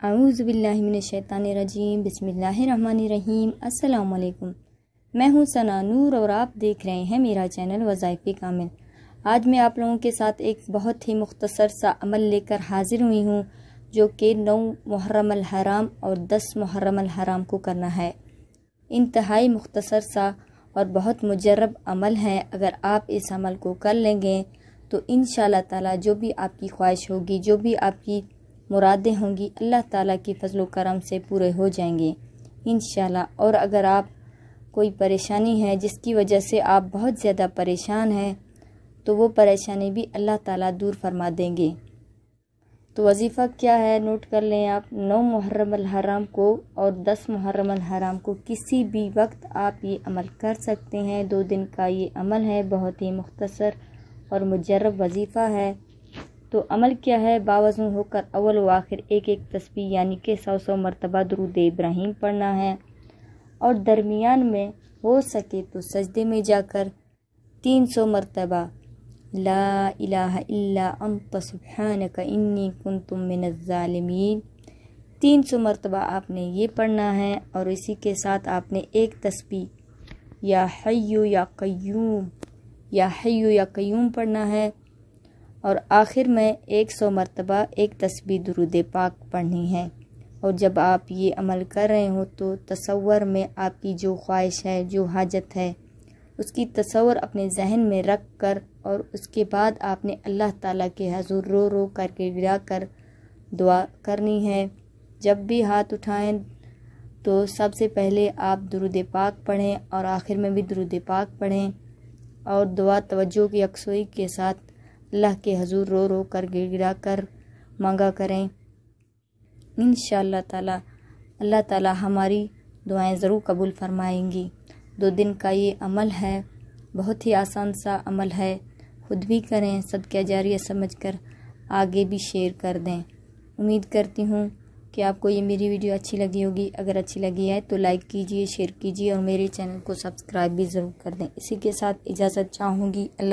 अऊज़ु बिल्लाहि मिनश्शैतानिर्रजीम बिस्मिल्लाहिर्रहमानिर्रहीम। अस्सलामु अलैकुम। मैं हूँ सना नूर और आप देख रहे हैं मेरा चैनल वज़ाइफ़े कामिल। आज मैं आप लोगों के साथ एक बहुत ही मुख्तसर सा अमल लेकर हाजिर हुई हूँ जो कि 9 मुहर्रम अल हराम और 10 मुहर्रम अल हराम को करना है। इंतहाई मुख्तसर सा और बहुत मुजर्रब अमल है। अगर आप इस अमल को कर लेंगे तो इंशाअल्लाह ताला जो भी आपकी ख्वाहिश होगी, जो भी आपकी मुरादें होंगी, अल्लाह ताला की फजल करम से पूरे हो जाएंगे इंशाअल्लाह। और अगर आप कोई परेशानी है जिसकी वजह से आप बहुत ज़्यादा परेशान हैं तो वो परेशानी भी अल्लाह ताला दूर फरमा देंगे। तो वजीफ़ा क्या है नोट कर लें आप। 9 मुहर्रम अल हराम को और 10 मुहर्रम अल हराम को किसी भी वक्त आप ये अमल कर सकते हैं। 2 दिन का ये अमल है, बहुत ही मुख्तसर और मुजर्रब वजीफ़ा है। तो अमल क्या है, बावज़ूं होकर अव्वल व आखिर एक एक तस्बीह यानी कि 100 मरतबा दुरूद इब्राहीम पढ़ना है और दरमियान में हो सके तो सजदे में जाकर 300 मरतबा ला इलाहा इल्ला अंत सुब्हानक इन्नी कुन्तु मिनज़ ज़ालिमीन 300 मरतबा आपने ये पढ़ना है। और इसी के साथ आपने एक तस्बीह या हय्यु या क़य्यूम पढ़ना है और आखिर में 100 मरतबा एक तस्बीह दुरूद पाक पढ़नी है। और जब आप ये अमल कर रहे हो तो तसव्वुर में आपकी जो ख्वाहिश है, जो हाजत है, उसकी तसव्वुर अपने जहन में रख कर और उसके बाद आपने अल्लाह ताला के हज़ूर रो रो करके गिरा कर दुआ करनी है। जब भी हाथ उठाएं तो सबसे पहले आप दुरूद पाक पढ़ें और आखिर में भी दुरूद पाक पढ़ें और दुआ तवज्जो की यकसुई के साथ अल्लाह के हज़ूर रो रो कर गिरा कर मांगा करें। इंशाअल्लाह ताला अल्लाह ताला हमारी दुआएं ज़रूर कबूल फरमाएंगी। 2 दिन का ये अमल है, बहुत ही आसान सा अमल है। खुद भी करें, सदका जारिया समझकर आगे भी शेयर कर दें। उम्मीद करती हूँ कि आपको ये मेरी वीडियो अच्छी लगी होगी। अगर अच्छी लगी है तो लाइक कीजिए, शेयर कीजिए और मेरे चैनल को सब्सक्राइब भी ज़रूर कर दें। इसी के साथ इजाज़त चाहूँगी। अल्लाह।